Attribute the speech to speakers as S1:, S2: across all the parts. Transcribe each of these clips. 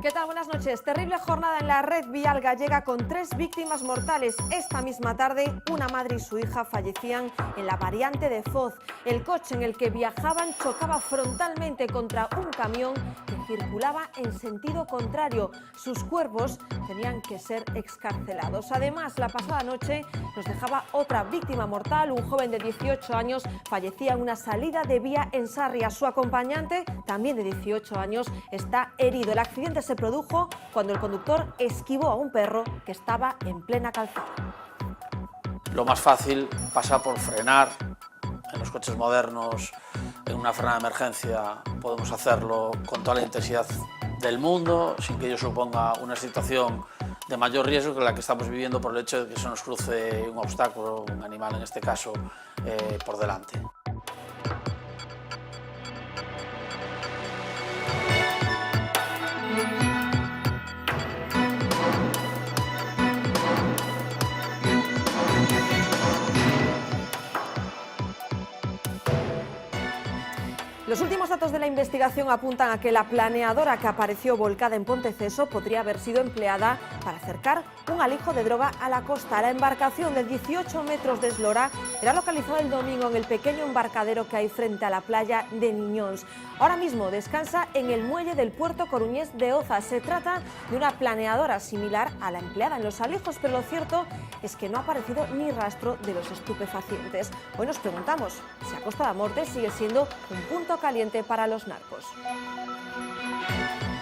S1: ¿Qué tal? Buenas noches. Terrible jornada en la red vial gallega con 3 víctimas mortales. Esta misma tarde, una madre y su hija fallecían en la variante de Foz. El coche en el que viajaban chocaba frontalmente contra un camión que circulaba en sentido contrario. Sus cuerpos tenían que ser excarcelados. Además, la pasada noche nos dejaba otra víctima mortal. Un joven de 18 años fallecía en una salida de vía en Sarria. Su acompañante, también de 18 años, está herido. El accidente se produjo cuando el conductor esquivó a un perro que estaba en plena calzada.
S2: Lo más fácil pasa por frenar. En los coches modernos, en una frenada de emergencia, podemos hacerlo con toda la intensidad del mundo, sin que ello suponga una situación de mayor riesgo que la que estamos viviendo por el hecho de que se nos cruce un obstáculo, un animal en este caso, por delante.
S1: Los últimos datos de la investigación apuntan a que la planeadora que apareció volcada en Ponteceso podría haber sido empleada para acercar un alijo de droga a la costa. La embarcación de 18 metros de eslora era localizada el domingo en el pequeño embarcadero que hay frente a la playa de Niñóns. Ahora mismo descansa en el muelle del puerto coruñés de Oza. Se trata de una planeadora similar a la empleada en los alijos, pero lo cierto es que no ha aparecido ni rastro de los estupefacientes. Hoy nos preguntamos si a Costa da Morte sigue siendo un punto caliente para los narcos.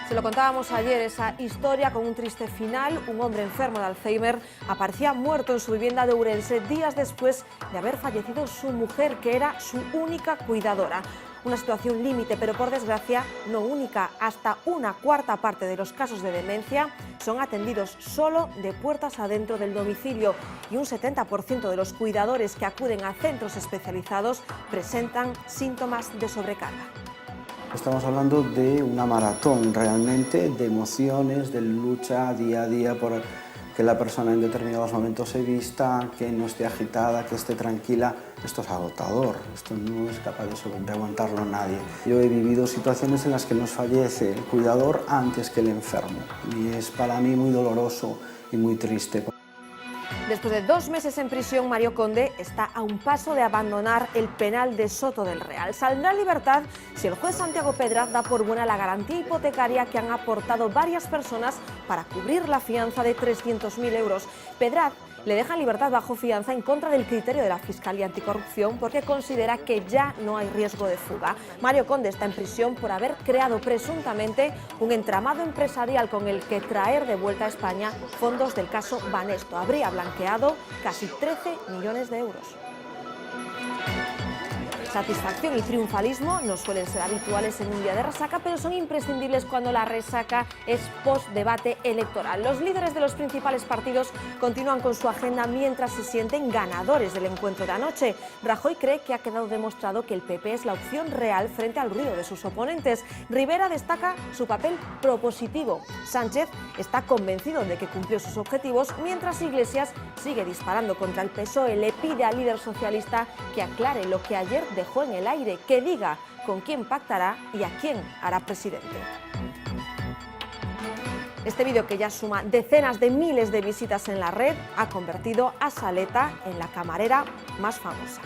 S1: Se lo contábamos ayer, esa historia con un triste final. Un hombre enfermo de Alzheimer aparecía muerto en su vivienda de Ourense días después de haber fallecido su mujer, que era su única cuidadora. Una situación límite, pero por desgracia no única. Hasta una cuarta parte de los casos de demencia son atendidos solo de puertas adentro del domicilio y un 70% de los cuidadores que acuden a centros especializados presentan síntomas de sobrecarga.
S3: Estamos hablando de una maratón realmente, de emociones, de lucha día a día por que la persona en determinados momentos se vista, que no esté agitada, que esté tranquila. Esto es agotador, esto no es capaz de aguantarlo nadie. Yo he vivido situaciones en las que nos fallece el cuidador antes que el enfermo y es para mí muy doloroso y muy triste.
S1: Después de 2 meses en prisión, Mario Conde está a un paso de abandonar el penal de Soto del Real. Saldrá en libertad si el juez Santiago Pedraz da por buena la garantía hipotecaria que han aportado varias personas para cubrir la fianza de 300.000 euros. Pedraz le deja en libertad bajo fianza en contra del criterio de la Fiscalía Anticorrupción porque considera que ya no hay riesgo de fuga. Mario Conde está en prisión por haber creado presuntamente un entramado empresarial con el que traer de vuelta a España fondos del caso Banesto. Habría blanqueado casi 13 millones de euros. Satisfacción y triunfalismo no suelen ser habituales en un día de resaca, pero son imprescindibles cuando la resaca es post-debate electoral. Los líderes de los principales partidos continúan con su agenda mientras se sienten ganadores del encuentro de anoche. Rajoy cree que ha quedado demostrado que el PP es la opción real frente al ruido de sus oponentes. Rivera destaca su papel propositivo. Sánchez está convencido de que cumplió sus objetivos, mientras Iglesias sigue disparando contra el PSOE. Le pide al líder socialista que aclare lo que ayer dejó en el aire, que diga con quién pactará y a quién hará presidente. Este vídeo, que ya suma decenas de miles de visitas en la red, ha convertido a Saleta en la camarera más famosa.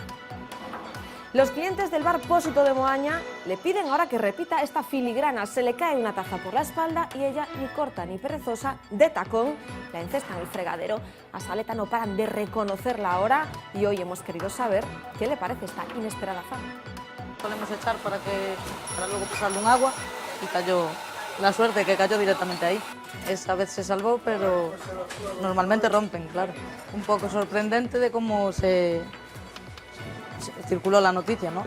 S1: Los clientes del bar Pósito de Moaña le piden ahora que repita esta filigrana. Se le cae una taza por la espalda y ella, ni corta ni perezosa, de tacón, la encesta en el fregadero. A Saleta no paran de reconocerla ahora y hoy hemos querido saber qué le parece esta inesperada fama.
S4: Solemos echar para luego pasarle un agua y cayó, la suerte que cayó directamente ahí. Esa vez se salvó, pero normalmente rompen, claro. Un poco sorprendente de cómo se circuló la noticia, ¿no?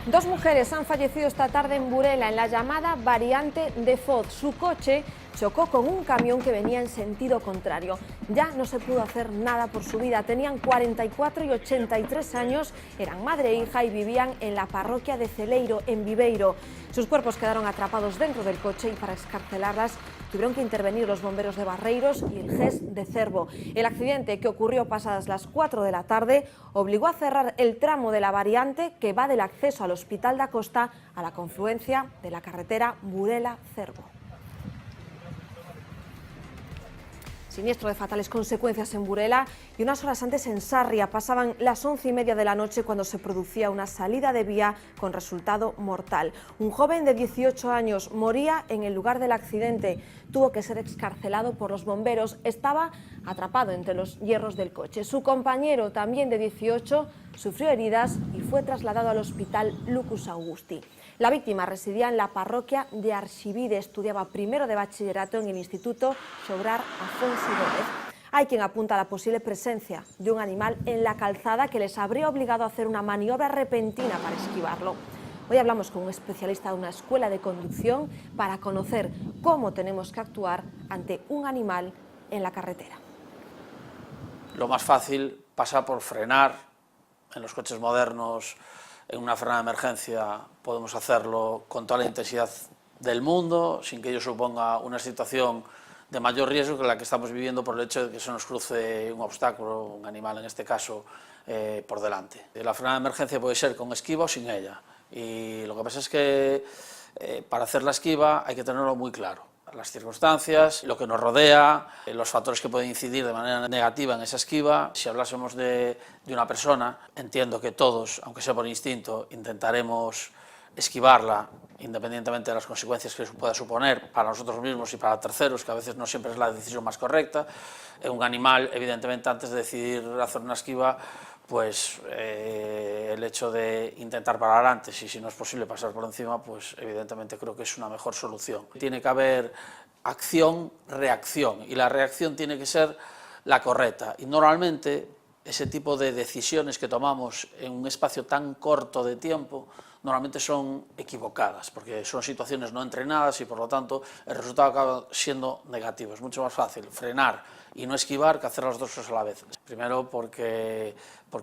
S1: Dos mujeres han fallecido esta tarde en Burela, en la llamada variante de Foz. Su coche chocó con un camión que venía en sentido contrario. Ya no se pudo hacer nada por su vida. Tenían 44 y 83 años, eran madre e hija y vivían en la parroquia de Celeiro, en Viveiro. Sus cuerpos quedaron atrapados dentro del coche y para excarcelarlas tuvieron que intervenir los bomberos de Barreiros y el GES de Cervo. El accidente, que ocurrió pasadas las 4 de la tarde, obligó a cerrar el tramo de la variante que va del acceso al Hospital da Costa a la confluencia de la carretera Burela-Cervo. Siniestro de fatales consecuencias en Burela y unas horas antes en Sarria. Pasaban las 11:30 de la noche cuando se producía una salida de vía con resultado mortal. Un joven de 18 años moría en el lugar del accidente. Tuvo que ser excarcelado por los bomberos. Estaba atrapado entre los hierros del coche. Su compañero, también de 18, sufrió heridas y fue trasladado al hospital Lucus Augusti. La víctima residía en la parroquia de Arxivide, estudiaba primero de bachillerato en el Instituto Sobrar Afonso Gómez. Hay quien apunta a la posible presencia de un animal en la calzada que les habría obligado a hacer una maniobra repentina para esquivarlo. Hoy hablamos con un especialista de una escuela de conducción para conocer cómo tenemos que actuar ante un animal en la carretera.
S2: Lo más fácil pasa por frenar. En los coches modernos, en una frenada de emergencia, podemos hacerlo con toda la intensidad del mundo, sin que ello suponga una situación de mayor riesgo que la que estamos viviendo por el hecho de que se nos cruce un obstáculo, un animal en este caso, por delante. La frenada de emergencia puede ser con esquiva o sin ella, y lo que pasa es que para hacer la esquiva hay que tenerlo muy claro. Las circunstancias, lo que nos rodea, los factores que pueden incidir de manera negativa en esa esquiva. Si hablásemos de una persona, entiendo que todos, aunque sea por instinto, intentaremos esquivarla, independientemente de las consecuencias que pueda suponer para nosotros mismos y para terceros, que a veces no siempre es la decisión más correcta. Un animal, evidentemente, antes de decidir hacer una esquiva, pues el hecho de intentar parar antes y si no es posible pasar por encima, pues evidentemente creo que es una mejor solución. Tiene que haber acción, reacción, y la reacción tiene que ser la correcta. Y normalmente ese tipo de decisiones que tomamos en un espacio tan corto de tiempo normalmente son equivocadas, porque son situaciones no entrenadas y por lo tanto el resultado acaba siendo negativo. Es mucho más fácil frenar y no esquivar que hacer las dos cosas a la vez. Primero porque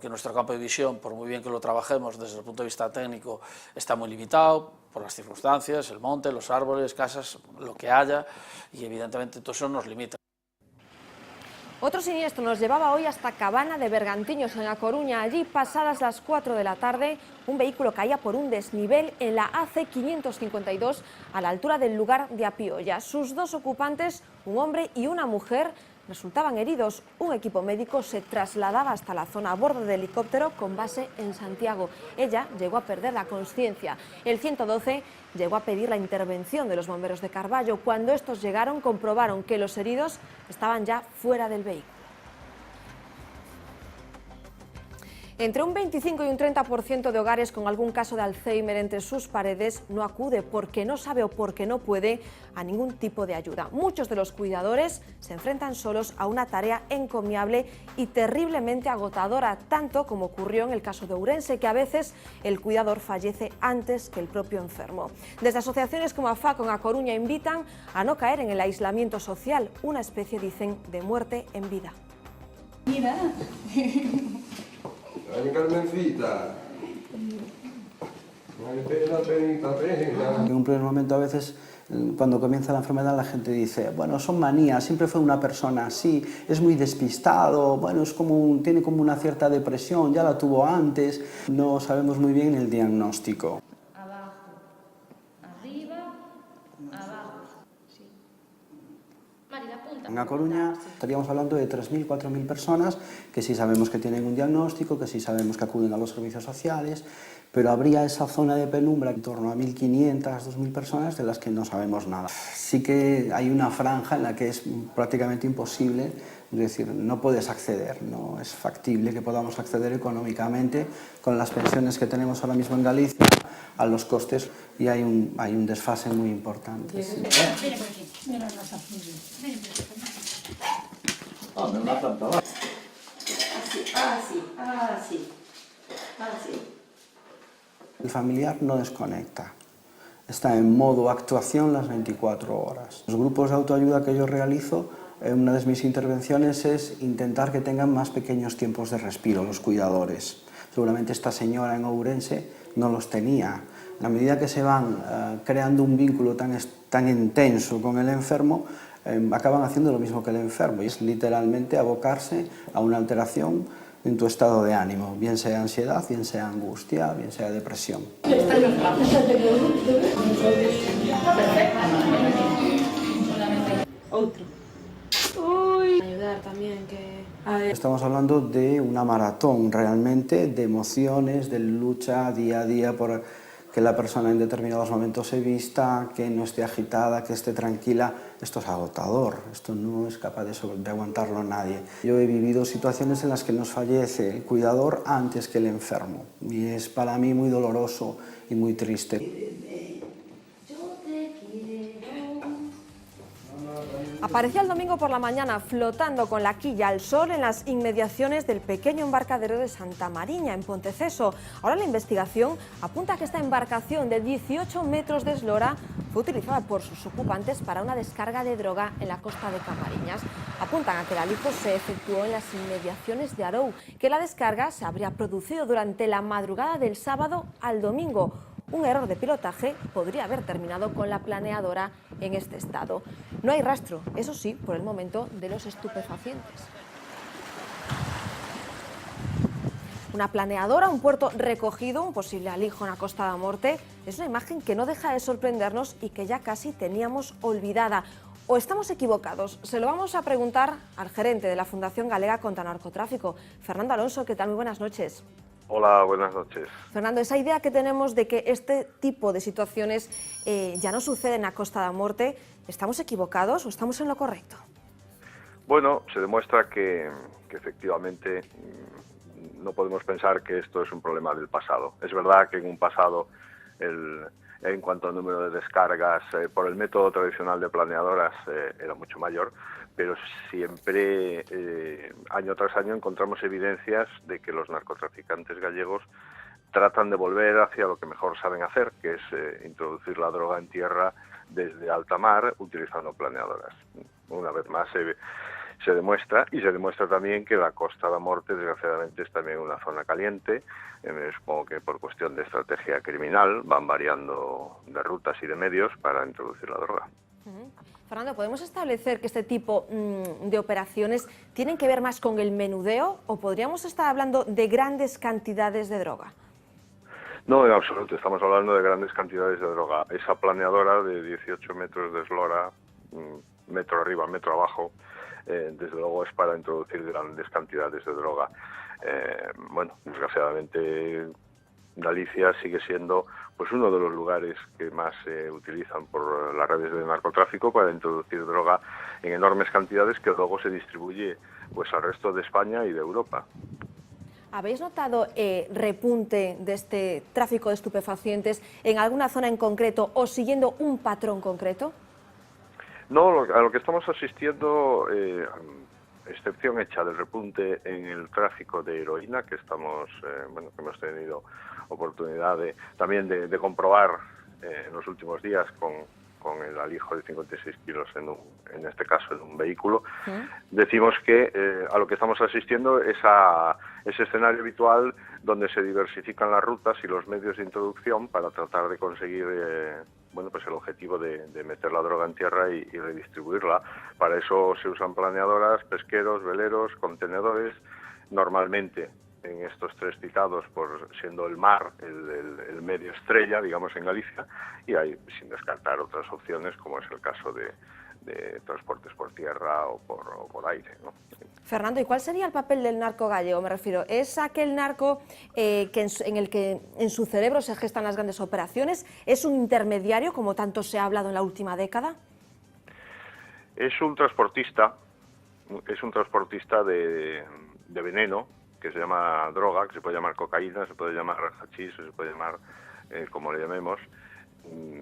S2: nuestro campo de visión, por muy bien que lo trabajemos desde el punto de vista técnico, está muy limitado por las circunstancias, el monte, los árboles, casas, lo que haya, y evidentemente todo eso nos limita.
S1: Otro siniestro nos llevaba hoy hasta Cabana de Bergantiños, en A Coruña. Allí, pasadas las 4 de la tarde, un vehículo caía por un desnivel en la AC 552 a la altura del lugar de Apiolla. Sus dos ocupantes, un hombre y una mujer, resultaban heridos. Un equipo médico se trasladaba hasta la zona a bordo del helicóptero con base en Santiago. Ella llegó a perder la consciencia. El 112 llegó a pedir la intervención de los bomberos de Carballo. Cuando estos llegaron, comprobaron que los heridos estaban ya fuera del vehículo. Entre un 25 y un 30% de hogares con algún caso de Alzheimer entre sus paredes no acude porque no sabe o porque no puede a ningún tipo de ayuda. Muchos de los cuidadores se enfrentan solos a una tarea encomiable y terriblemente agotadora, tanto como ocurrió en el caso de Ourense, que a veces el cuidador fallece antes que el propio enfermo. Desde asociaciones como AFACO en A Coruña invitan a no caer en el aislamiento social, una especie, dicen, de muerte en vida.
S5: Mira.
S6: Ay, Carmencita.
S3: En un primer momento, a veces, cuando comienza la enfermedad, la gente dice, bueno, son manías, siempre fue una persona así, es muy despistado, bueno, tiene como una cierta depresión, ya la tuvo antes. No sabemos muy bien el diagnóstico.
S5: Abajo, arriba, abajo. Sí. Mari, la punta.
S3: En A Coruña estaríamos hablando de 3.000, 4.000 personas que sí sabemos que tienen un diagnóstico, que sí sabemos que acuden a los servicios sociales, pero habría esa zona de penumbra en torno a 1.500, 2.000 personas de las que no sabemos nada. Sí que hay una franja en la que es prácticamente imposible, es decir, no puedes acceder, no es factible que podamos acceder económicamente con las pensiones que tenemos ahora mismo en Galicia a los costes, y hay un desfase muy importante. Sí. Así. El familiar no desconecta. está en modo actuación las 24 horas. Los grupos de autoayuda que yo realizo, una de mis intervenciones es intentar que tengan más pequeños tiempos de respiro los cuidadores. Seguramente esta señora en Ourense no los tenía. A medida que se van creando un vínculo tan intenso con el enfermo, acaban haciendo lo mismo que el enfermo, y es literalmente abocarse a una alteración en tu estado de ánimo, bien sea ansiedad, bien sea angustia, bien sea depresión.
S5: Otro. Ayudar también, que...
S3: Estamos hablando de una maratón realmente, de emociones, de lucha día a día por que la persona en determinados momentos se vista, que no esté agitada, que esté tranquila. Esto es agotador, esto no es capaz de aguantarlo nadie. Yo he vivido situaciones en las que nos fallece el cuidador antes que el enfermo, y es para mí muy doloroso y muy triste.
S1: Apareció el domingo por la mañana flotando con la quilla al sol en las inmediaciones del pequeño embarcadero de Santa Mariña, en Ponteceso. Ahora la investigación apunta a que esta embarcación de 18 metros de eslora fue utilizada por sus ocupantes para una descarga de droga en la costa de Camariñas. Apuntan a que el alijo se efectuó en las inmediaciones de Arou, que la descarga se habría producido durante la madrugada del sábado al domingo. Un error de pilotaje podría haber terminado con la planeadora en este estado. No hay rastro, eso sí, por el momento, de los estupefacientes. Una planeadora, un puerto recogido, un posible alijo en la Costa da Morte, es una imagen que no deja de sorprendernos y que ya casi teníamos olvidada. ¿O estamos equivocados? Se lo vamos a preguntar al gerente de la Fundación Galega contra el Narcotráfico, Fernando Alonso. ¿Qué tal? Muy buenas noches.
S6: Hola, buenas noches.
S1: Fernando, esa idea que tenemos de que este tipo de situaciones ya no suceden a Costa da Morte, ¿estamos equivocados o estamos en lo correcto?
S6: Bueno, se demuestra que efectivamente no podemos pensar que esto es un problema del pasado. Es verdad que en un pasado, en cuanto al número de descargas, por el método tradicional de planeadoras era mucho mayor, pero siempre, año tras año, encontramos evidencias de que los narcotraficantes gallegos tratan de volver hacia lo que mejor saben hacer, que es introducir la droga en tierra desde alta mar utilizando planeadoras. Una vez más se demuestra, y se demuestra también que la Costa da Morte, desgraciadamente, es también una zona caliente. Supongo que por cuestión de estrategia criminal van variando de rutas y de medios para introducir la droga.
S1: Fernando, ¿podemos establecer que este tipo de operaciones tienen que ver más con el menudeo o podríamos estar hablando de grandes cantidades de droga?
S6: No, en absoluto, estamos hablando de grandes cantidades de droga. Esa planeadora de 18 metros de eslora, metro arriba, metro abajo, desde luego es para introducir grandes cantidades de droga. Bueno, desgraciadamente Galicia sigue siendo pues uno de los lugares que más se utilizan por las redes de narcotráfico para introducir droga en enormes cantidades que luego se distribuye pues al resto de España y de Europa.
S1: ¿Habéis notado repunte de este tráfico de estupefacientes en alguna zona en concreto o siguiendo un patrón concreto?
S6: No, a lo que estamos asistiendo, excepción hecha del repunte en el tráfico de heroína, que estamos, que hemos tenido oportunidad también de comprobar en los últimos días con el alijo de 56 kilos en este caso en un vehículo. Decimos que a lo que estamos asistiendo es a ese escenario habitual donde se diversifican las rutas y los medios de introducción para tratar de conseguir pues el objetivo de meter la droga en tierra y redistribuirla. Para eso se usan planeadoras, pesqueros, veleros, contenedores. Normalmente en estos tres citados, por siendo el mar el medio estrella, digamos, en Galicia, y hay, sin descartar otras opciones, como es el caso de transportes por tierra o por aire, ¿no?
S1: Fernando, ¿y cuál sería el papel del narco gallego? Me refiero, ¿es aquel narco en el que en su cerebro se gestan las grandes operaciones? ¿Es un intermediario, como tanto se ha hablado en la última década?
S6: Es un transportista de veneno, que se llama droga, que se puede llamar cocaína, se puede llamar hachís, se puede llamar como le llamemos,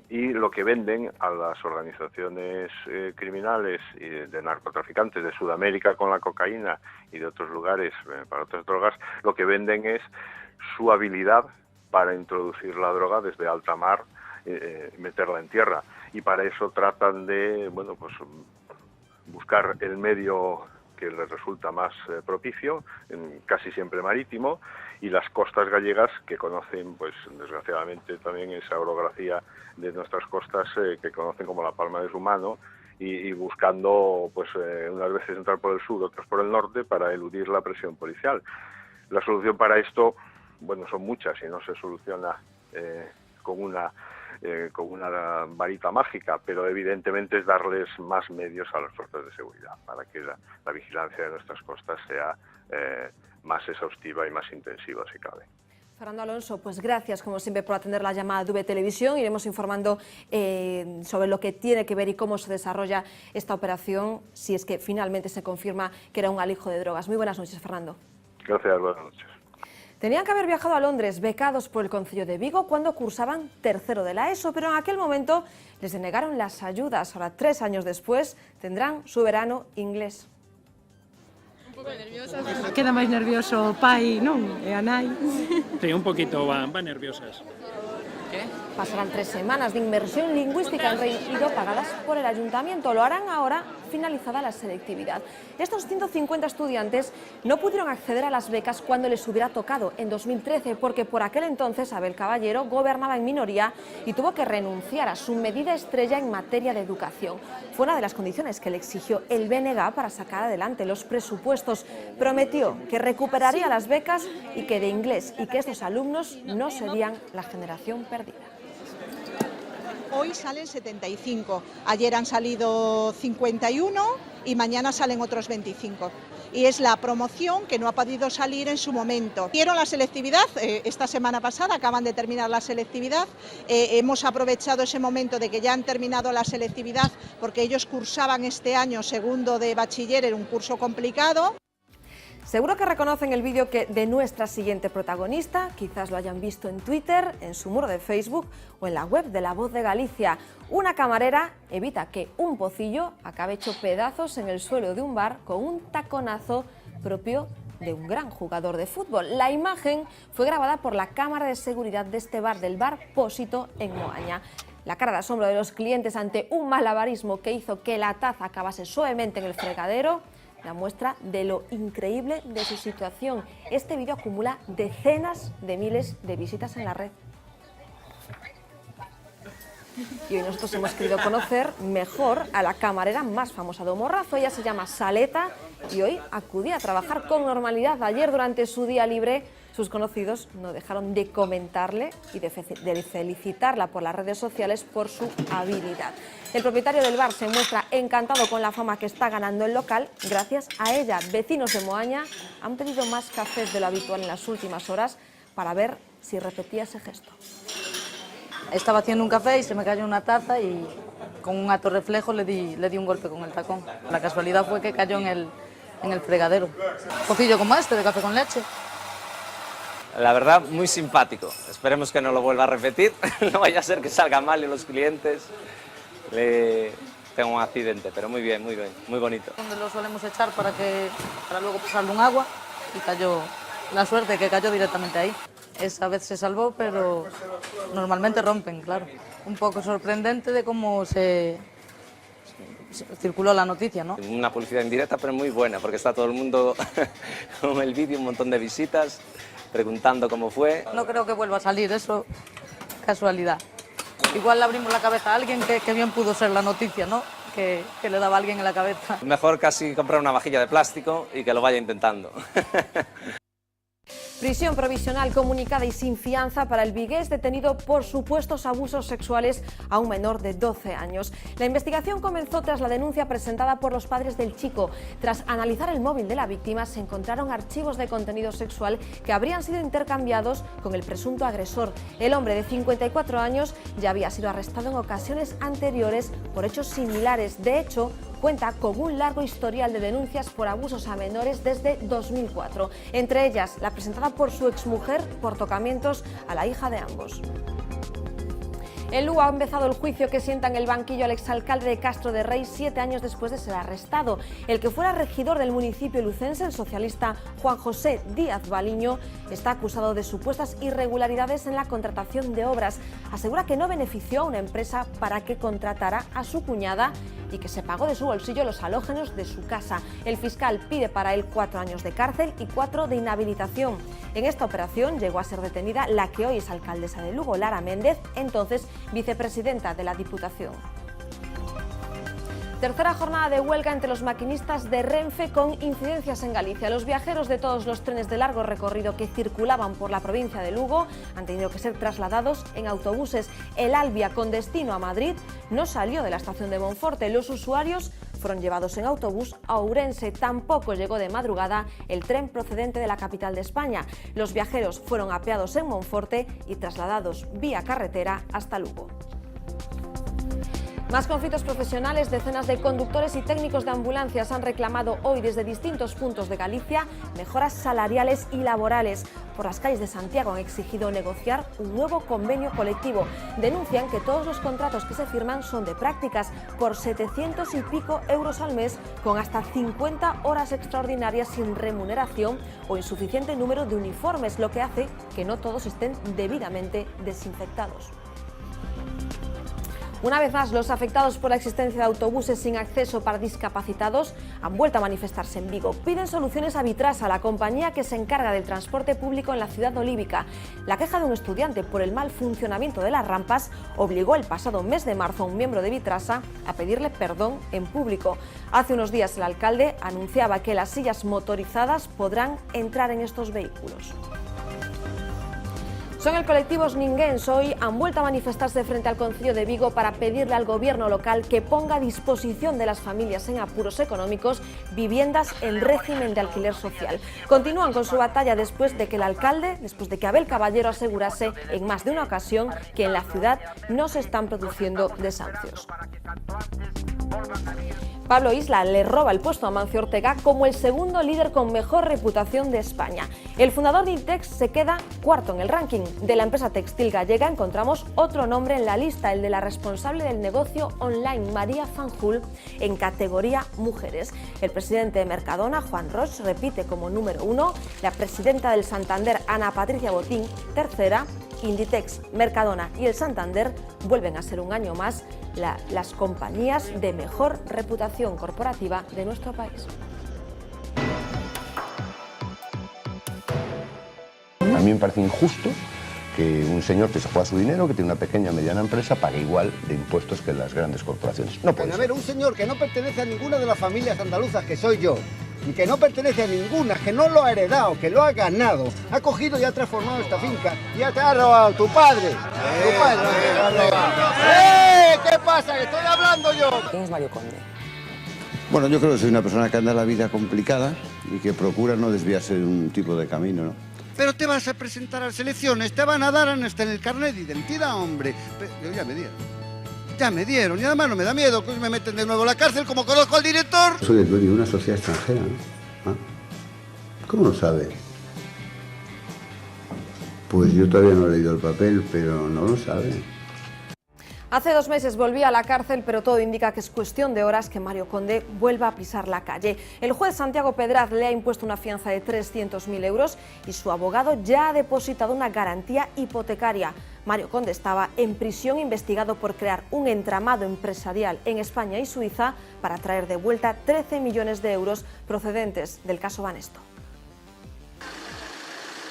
S6: y lo que venden a las organizaciones criminales y de narcotraficantes de Sudamérica con la cocaína y de otros lugares para otras drogas, lo que venden es su habilidad para introducir la droga desde alta mar meterla en tierra. Y para eso tratan de, bueno, pues buscar el medio que les resulta más propicio, casi siempre marítimo, y las costas gallegas, que conocen, pues desgraciadamente también esa orografía de nuestras costas, que conocen como la palma de su mano, y buscando, pues unas veces entrar por el sur, otras por el norte, para eludir la presión policial. La solución para esto, bueno, son muchas y no se soluciona con una varita mágica, pero evidentemente es darles más medios a las fuerzas de seguridad para que la vigilancia de nuestras costas sea más exhaustiva y más intensiva si cabe.
S1: Fernando Alonso, pues gracias como siempre por atender la llamada de V Televisión. Iremos informando sobre lo que tiene que ver y cómo se desarrolla esta operación, si es que finalmente se confirma que era un alijo de drogas. Muy buenas noches, Fernando.
S6: Gracias, buenas noches.
S1: Tenían que haber viajado a Londres becados por el Concello de Vigo cuando cursaban tercero de la ESO, pero en aquel momento les denegaron las ayudas. Ahora, 3 años después, tendrán su verano inglés.
S7: Queda máis nervioso o pai, non? E a nai.
S8: Sí, un poquito van nerviosas.
S1: Pasarán 3 semanas de inmersión lingüística en Reino Unido pagadas por el ayuntamiento. Lo harán ahora, finalizada la selectividad. Estos 150 estudiantes no pudieron acceder a las becas cuando les hubiera tocado en 2013, porque por aquel entonces Abel Caballero gobernaba en minoría y tuvo que renunciar a su medida estrella en materia de educación. Fue una de las condiciones que le exigió el BNG para sacar adelante los presupuestos. Prometió que recuperaría las becas y que de inglés y que estos alumnos no serían la generación perdida.
S9: Hoy salen 75, ayer han salido 51 y mañana salen otros 25. Y es la promoción que no ha podido salir en su momento. Hicieron la selectividad, esta semana pasada acaban de terminar la selectividad. Hemos aprovechado ese momento de que ya han terminado la selectividad porque ellos cursaban este año segundo de bachiller, era un curso complicado.
S1: Seguro que reconocen el vídeo de nuestra siguiente protagonista, quizás lo hayan visto en Twitter, en su muro de Facebook o en la web de La Voz de Galicia. Una camarera evita que un pocillo acabe hecho pedazos en el suelo de un bar con un taconazo propio de un gran jugador de fútbol. La imagen fue grabada por la cámara de seguridad de este bar, del bar Pósito en Moaña. La cara de asombro de los clientes ante un malabarismo que hizo que la taza acabase suavemente en el fregadero, la muestra de lo increíble de su situación. Este vídeo acumula decenas de miles de visitas en la red. Y hoy nosotros hemos querido conocer mejor a la camarera más famosa de Morrazo. Ella se llama Saleta y hoy acudía a trabajar con normalidad. Ayer, durante su día libre, sus conocidos no dejaron de comentarle y de felicitarla por las redes sociales por su habilidad. El propietario del bar se muestra encantado con la fama que está ganando el local. Gracias a ella, vecinos de Moaña han pedido más cafés de lo habitual en las últimas horas para ver si repetía ese gesto.
S4: Estaba haciendo un café y se me cayó una taza y con un acto reflejo le di un golpe con el tacón. La casualidad fue que cayó en el fregadero. Un pocillo como este de café con leche.
S10: La verdad, muy simpático. Esperemos que no lo vuelva a repetir. No vaya a ser que salga mal y los clientes tengan un accidente, pero muy bien, muy bonito.
S4: Donde lo solemos echar para luego pasarle un agua y cayó, la suerte que cayó directamente ahí. Esa vez se salvó, pero normalmente rompen, claro. Un poco sorprendente de cómo se circuló la noticia, ¿no?
S10: Una publicidad indirecta, pero muy buena, porque está todo el mundo con el vídeo, un montón de visitas, preguntando cómo fue.
S4: No creo que vuelva a salir, eso, casualidad. Igual le abrimos la cabeza a alguien que bien pudo ser la noticia, ¿no? Que le daba a alguien en la cabeza.
S10: Mejor casi comprar una vajilla de plástico y que lo vaya intentando.
S1: Prisión provisional comunicada y sin fianza para el vigués detenido por supuestos abusos sexuales a un menor de 12 años. La investigación comenzó tras la denuncia presentada por los padres del chico. Tras analizar el móvil de la víctima, se encontraron archivos de contenido sexual que habrían sido intercambiados con el presunto agresor. El hombre de 54 años ya había sido arrestado en ocasiones anteriores por hechos similares. De hecho, cuenta con un largo historial de denuncias por abusos a menores desde 2004, entre ellas la presentada por su exmujer por tocamientos a la hija de ambos. En Lugo ha empezado el juicio que sienta en el banquillo al exalcalde de Castro de Rey 7 años después de ser arrestado. El que fuera regidor del municipio lucense, el socialista Juan José Díaz Baliño, está acusado de supuestas irregularidades en la contratación de obras. Asegura que no benefició a una empresa para que contratara a su cuñada y que se pagó de su bolsillo los halógenos de su casa. El fiscal pide para él 4 años de cárcel y 4 de inhabilitación. En esta operación llegó a ser detenida la que hoy es alcaldesa de Lugo, Lara Méndez, entonces vicepresidenta de la Diputación. Tercera jornada de huelga entre los maquinistas de Renfe con incidencias en Galicia. Los viajeros de todos los trenes de largo recorrido que circulaban por la provincia de Lugo han tenido que ser trasladados en autobuses. El Albia, con destino a Madrid, no salió de la estación de Monforte. Los usuarios fueron llevados en autobús a Ourense. Tampoco llegó de madrugada el tren procedente de la capital de España. Los viajeros fueron apeados en Monforte y trasladados vía carretera hasta Lugo. Más conflictos profesionales. Decenas de conductores y técnicos de ambulancias han reclamado hoy desde distintos puntos de Galicia mejoras salariales y laborales. Por las calles de Santiago han exigido negociar un nuevo convenio colectivo. Denuncian que todos los contratos que se firman son de prácticas por 700 y pico euros al mes, con hasta 50 horas extraordinarias sin remuneración o insuficiente número de uniformes, lo que hace que no todos estén debidamente desinfectados. Una vez más, los afectados por la existencia de autobuses sin acceso para discapacitados han vuelto a manifestarse en Vigo. Piden soluciones a Vitrasa, la compañía que se encarga del transporte público en la ciudad olívica. La queja de un estudiante por el mal funcionamiento de las rampas obligó el pasado mes de marzo a un miembro de Vitrasa a pedirle perdón en público. Hace unos días el alcalde anunciaba que las sillas motorizadas podrán entrar en estos vehículos. Son el colectivo Ninguéns. Hoy han vuelto a manifestarse frente al Concello de Vigo para pedirle al gobierno local que ponga a disposición de las familias en apuros económicos viviendas en régimen de alquiler social. Continúan con su batalla después de que Abel Caballero asegurase en más de una ocasión que en la ciudad no se están produciendo desahucios. Pablo Isla le roba el puesto a Amancio Ortega como el segundo líder con mejor reputación de España. El fundador de Inditex se queda cuarto en el ranking. De la empresa textil gallega encontramos otro nombre en la lista, el de la responsable del negocio online, María Fanjul, en categoría mujeres. El presidente de Mercadona, Juan Roig, repite como número 1, la presidenta del Santander, Ana Patricia Botín, tercera. Inditex, Mercadona y el Santander vuelven a ser un año más las compañías de mejor reputación corporativa de nuestro país.
S11: A mí me parece injusto que un señor que se juega su dinero, que tiene una pequeña o mediana empresa, pague igual de impuestos que las grandes corporaciones. No puede ser.
S12: A ver, un señor que no pertenece a ninguna de las familias andaluzas que soy yo, y que no pertenece a ninguna, que no lo ha heredado, que lo ha ganado, ha cogido y ha transformado esta finca, y ya te ha robado tu padre. Tu padre te ha robado. ¿Qué pasa? Que estoy hablando yo.
S13: ¿Quién es Mario Conde?
S14: Bueno, yo creo que soy una persona que anda la vida complicada y que procura no desviarse de un tipo de camino, ¿no?
S12: Pero te vas a presentar a las elecciones, te van a dar hasta en el carnet de identidad, hombre. Pero ya me dieron. Ya me dieron, y además no me da miedo que me meten de nuevo en la cárcel como conozco al director.
S14: Soy el dueño de una sociedad extranjera, ¿no? ¿Ah? ¿Cómo lo sabe? Pues yo todavía no he leído el papel, pero no lo sabe.
S1: Hace 2 meses volvía a la cárcel, pero todo indica que es cuestión de horas que Mario Conde vuelva a pisar la calle. El juez Santiago Pedraz le ha impuesto una fianza de 300.000 euros y su abogado ya ha depositado una garantía hipotecaria. Mario Conde estaba en prisión investigado por crear un entramado empresarial en España y Suiza para traer de vuelta 13 millones de euros procedentes del caso Banesto.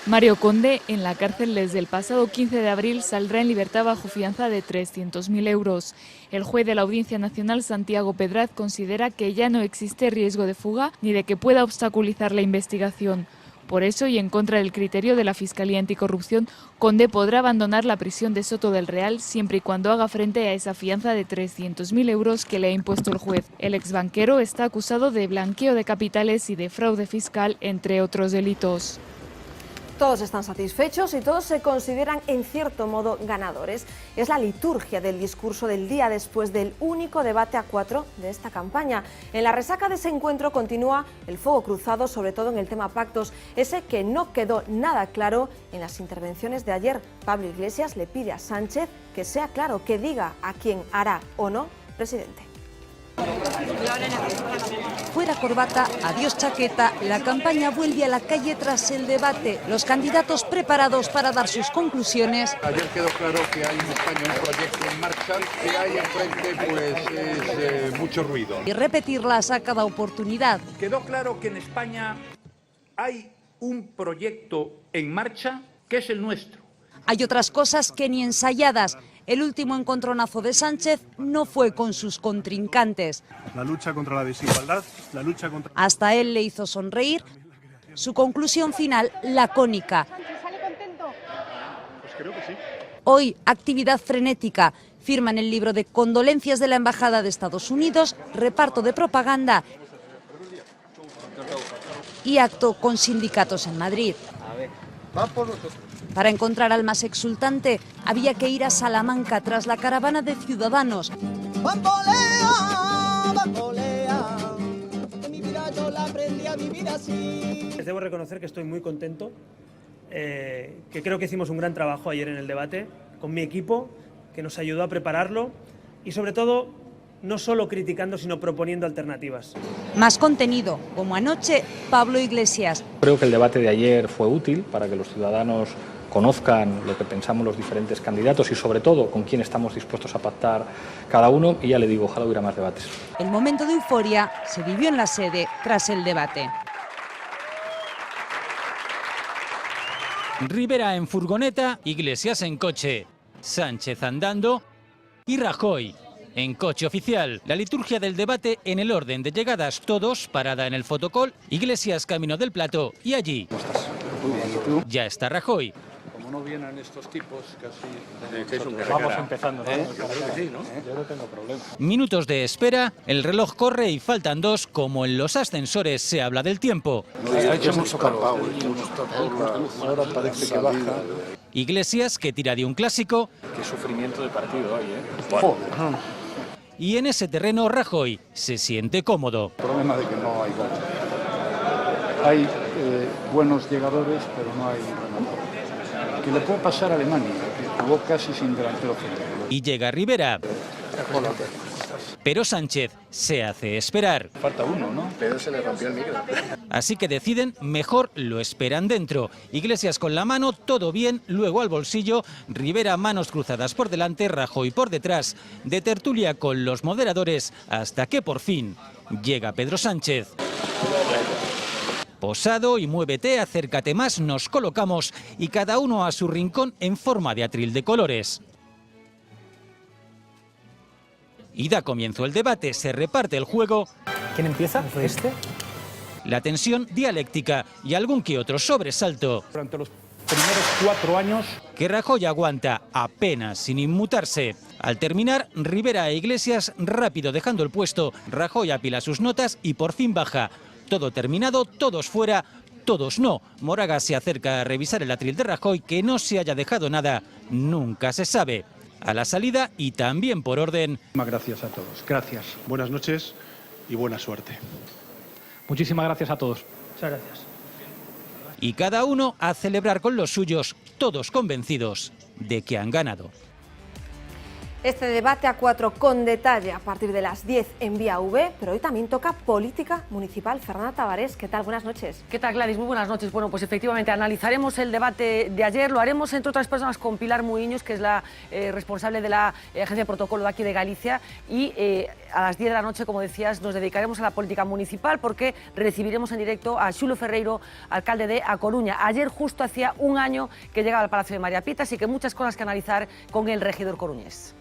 S15: Mario Conde, en la cárcel desde el pasado 15 de abril, saldrá en libertad bajo fianza de 300.000 euros. El juez de la Audiencia Nacional, Santiago Pedraz, considera que ya no existe riesgo de fuga ni de que pueda obstaculizar la investigación. Por eso, y en contra del criterio de la Fiscalía Anticorrupción, Conde podrá abandonar la prisión de Soto del Real siempre y cuando haga frente a esa fianza de 300.000 euros que le ha impuesto el juez. El exbanquero está acusado de blanqueo de capitales y de fraude fiscal, entre otros delitos.
S1: Todos están satisfechos y todos se consideran en cierto modo ganadores. Es la liturgia del discurso del día después del único debate a 4 de esta campaña. En la resaca de ese encuentro continúa el fuego cruzado, sobre todo en el tema pactos, ese que no quedó nada claro en las intervenciones de ayer. Pablo Iglesias le pide a Sánchez que sea claro, que diga a quién hará o no presidente.
S13: Fuera corbata, adiós chaqueta, la campaña vuelve a la calle tras el debate. Los candidatos preparados para dar sus conclusiones.
S16: Ayer quedó claro que hay en España un proyecto en marcha, que hay enfrente pues es mucho ruido.
S13: Y repetirlas a cada oportunidad.
S17: Quedó claro que en España hay un proyecto en marcha que es el nuestro.
S13: Hay otras cosas que ni ensayadas. El último encontronazo de Sánchez no fue con sus contrincantes.
S18: La lucha contra la desigualdad, la lucha contra...
S13: Hasta él le hizo sonreír. Su conclusión final, lacónica.
S18: ¿Sale contento? Pues creo que sí.
S13: Hoy, actividad frenética. Firman el libro de condolencias de la Embajada de Estados Unidos, reparto de propaganda y acto con sindicatos en Madrid.
S12: Va por nosotros.
S13: Para encontrar al más exultante, había que ir a Salamanca tras la caravana de Ciudadanos.
S19: Les debo reconocer que estoy muy contento, que creo que hicimos un gran trabajo ayer en el debate con mi equipo, que nos ayudó a prepararlo y sobre todo no solo criticando sino proponiendo alternativas.
S13: Más contenido, como anoche, Pablo Iglesias.
S20: Creo que el debate de ayer fue útil para que los ciudadanos conozcan lo que pensamos los diferentes candidatos y sobre todo con quién estamos dispuestos a pactar cada uno, y ya le digo, ojalá hubiera más debates.
S13: El momento de euforia se vivió en la sede tras el debate.
S21: Rivera en furgoneta, Iglesias en coche, Sánchez andando y Rajoy en coche oficial. La liturgia del debate en el orden de llegadas, todos parada en el fotocall, Iglesias camino del plató y allí ya está Rajoy.
S16: Como no vienen estos tipos, casi...
S20: Vamos empezando, ¿no?
S16: Sí, ¿no?
S20: Yo no tengo problema.
S21: Minutos de espera, el reloj corre y faltan 2, como en los ascensores se habla del tiempo.
S16: Ahora parece que baja.
S21: Iglesias, que tira de un clásico.
S20: Qué sufrimiento de partido hoy, ¿eh?
S16: Joder.
S21: Y en ese terreno Rajoy se siente cómodo.
S16: El problema de que no hay gol. Hay buenos llegadores, pero no hay rematadores. Que le puede pasar a Alemania, que jugó casi sin delantero central.
S21: Y llega Rivera.
S16: Hola.
S21: Pero Sánchez se hace esperar.
S16: Falta uno, ¿no? Pero se le rompió el micro.
S21: Así que deciden, mejor lo esperan dentro. Iglesias con la mano, todo bien, luego al bolsillo, Rivera manos cruzadas por delante, Rajoy por detrás, de tertulia con los moderadores, hasta que por fin llega Pedro Sánchez. Posado y muévete, acércate más, nos colocamos y cada uno a su rincón en forma de atril de colores. Y da comienzo el debate, se reparte el juego.
S19: ¿Quién empieza?
S21: La tensión dialéctica y algún que otro sobresalto.
S16: Durante los primeros 4 años...
S21: Que Rajoy aguanta apenas sin inmutarse. Al terminar, Rivera e Iglesias rápido dejando el puesto. Rajoy apila sus notas y por fin baja. Todo terminado, todos fuera, todos no. Moragas se acerca a revisar el atril de Rajoy, que no se haya dejado nada. Nunca se sabe. A la salida y también por orden.
S16: Gracias a todos. Gracias.
S18: Buenas noches y buena suerte.
S20: Muchísimas gracias a todos.
S19: Muchas gracias.
S21: Y cada uno a celebrar con los suyos, todos convencidos de que han ganado.
S1: Este debate a 4 con detalle a partir de las 10 en Vía V, pero hoy también toca política municipal. Fernanda Tavares, ¿qué tal? Buenas noches.
S22: ¿Qué tal, Gladys? Muy buenas noches. Bueno, pues efectivamente analizaremos el debate de ayer, lo haremos entre otras personas con Pilar Muiños, que es la responsable de la Agencia de Protocolo de aquí de Galicia, y a las 10 de la noche, como decías, nos dedicaremos a la política municipal porque recibiremos en directo a Xulo Ferreiro, alcalde de A Coruña. Ayer justo hacía un año que llegaba al Palacio de María Pita, así que muchas cosas que analizar con el regidor coruñés.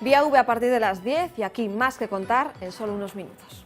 S1: Vía V a partir de las 10 y aquí más que contar en solo unos minutos.